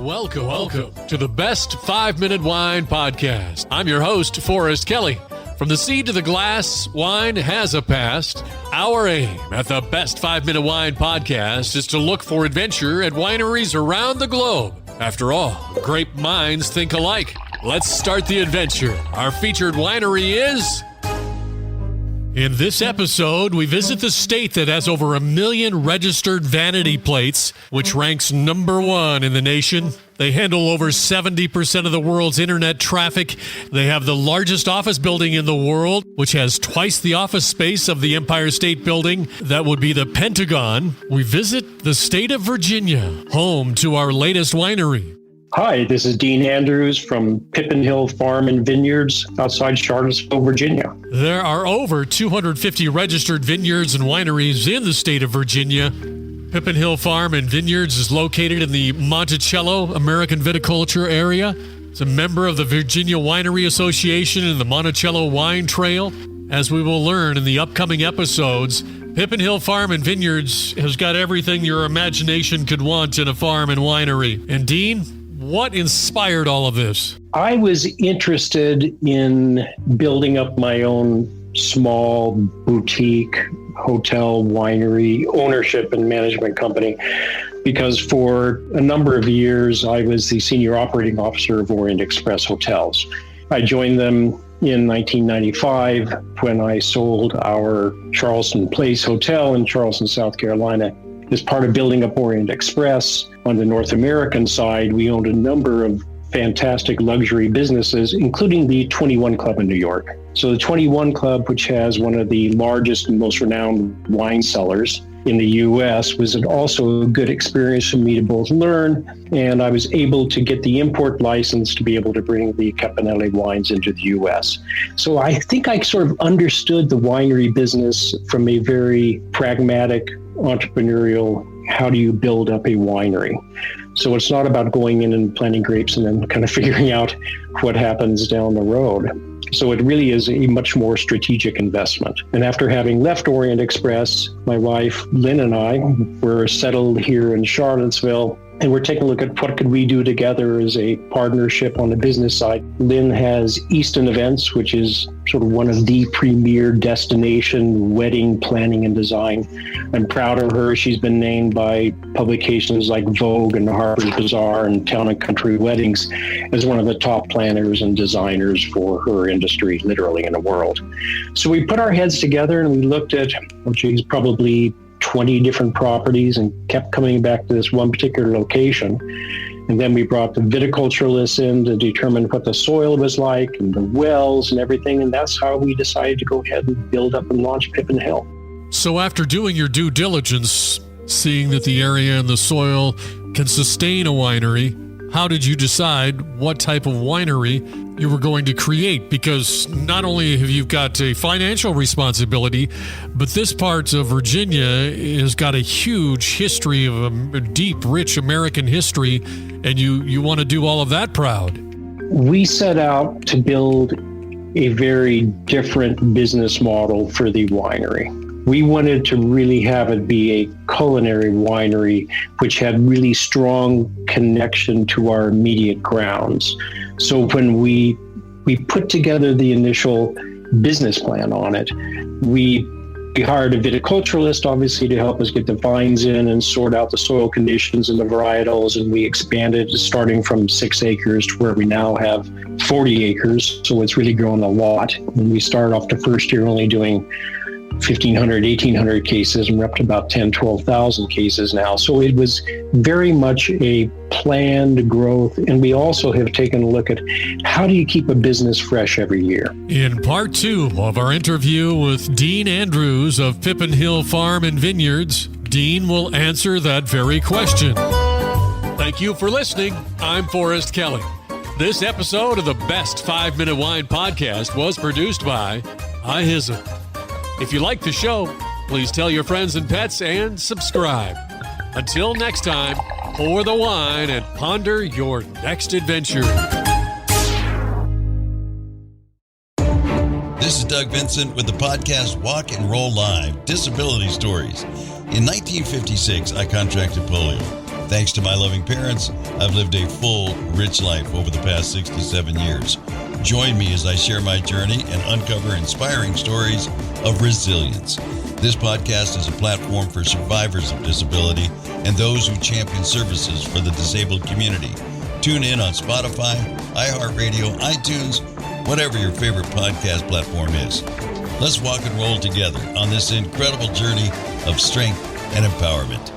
Welcome to the Best 5-Minute Wine Podcast. I'm your host, Forrest Kelly. From the seed to the glass, wine has a past. Our aim at the Best 5-Minute Wine Podcast is to look for adventure at wineries around the globe. After all, great minds think alike. Let's start the adventure. Our featured winery is... In this episode, we visit the state that has over 1 million registered vanity plates, which ranks number 1 in the nation. They handle over 70% of the world's internet traffic. They have the largest office building in the world, which has twice the office space of the Empire State Building. That would be the Pentagon. We visit the state of Virginia, home to our latest winery. Hi, this is Dean Andrews from Pippin Farm and Vineyards outside Charlottesville, Virginia. There are over 250 registered vineyards and wineries in the state of Virginia. Pippin Farm and Vineyards is located in the Monticello American Viticulture area. It's a member of the Virginia Winery Association and the Monticello Wine Trail. As we will learn in the upcoming episodes, Pippin Farm and Vineyards has got everything your imagination could want in a farm and winery. And Dean, what inspired all of this? I was interested in building up my own small boutique hotel winery ownership and management company because for a number of years I was the senior operating officer of Orient Express Hotels. I joined them in 1995 when I sold our Charleston Place Hotel in Charleston, South Carolina. As part of building up Orient Express on the North American side, we owned a number of fantastic luxury businesses, including the 21 Club in New York. So the 21 Club, which has one of the largest and most renowned wine cellars in the U.S., was also a good experience for me to both learn, and I was able to get the import license to be able to bring the Capanelli wines into the U.S. So I think I sort of understood the winery business from a very pragmatic, entrepreneurial, how do you build up a winery? So it's not about going in and planting grapes and then kind of figuring out what happens down the road. So it really is a much more strategic investment. And after having left Orient Express, my wife, Lynn, and I were settled here in Charlottesville, and we're taking a look at what could we do together as a partnership on the business side. Lynn has Easton Events, which is sort of one of the premier destination wedding planning and design. I'm proud of her. She's been named by publications like Vogue and Harper's Bazaar and Town and Country Weddings as one of the top planners and designers for her industry, literally in the world. So we put our heads together and we looked at, probably 20 different properties and kept coming back to this one particular location. And then we brought the viticulturalists in to determine what the soil was like and the wells and everything. And that's how we decided to go ahead and build up and launch Pippin Hill. So after doing your due diligence, seeing that the area and the soil can sustain a winery, how did you decide what type of winery you were going to create? Because not only have you got a financial responsibility, but this part of Virginia has got a huge history of a deep, rich American history, and you want to do all of that proud. We set out to build a very different business model for the winery. We wanted to really have it be a culinary winery, which had really strong connection to our immediate grounds. So when we put together the initial business plan on it, we hired a viticulturalist, obviously, to help us get the vines in and sort out the soil conditions and the varietals. And we expanded starting from 6 acres to where we now have 40 acres. So it's really grown a lot. And we started off the first year only doing 1,500, 1,800 cases, and we're up to about 10, 12,000 cases now. So it was very much a planned growth. And we also have taken a look at how do you keep a business fresh every year. In part 2 of our interview with Dean Andrews of Pippin Farm and Vineyards, Dean will answer that very question. Thank you for listening. I'm Forrest Kelly. This episode of the Best 5-Minute Wine Podcast was produced by iHizzle. If you like the show, please tell your friends and pets and subscribe. Until next time, pour the wine and ponder your next adventure. This is Doug Vincent with the podcast Walk and Roll Live, Disability Stories. In 1956, I contracted polio. Thanks to my loving parents, I've lived a full, rich life over the past 67 years. Join me as I share my journey and uncover inspiring stories of resilience. This podcast is a platform for survivors of disability and those who champion services for the disabled community. Tune in on Spotify, iHeartRadio, iTunes, whatever your favorite podcast platform is. Let's walk and roll together on this incredible journey of strength and empowerment.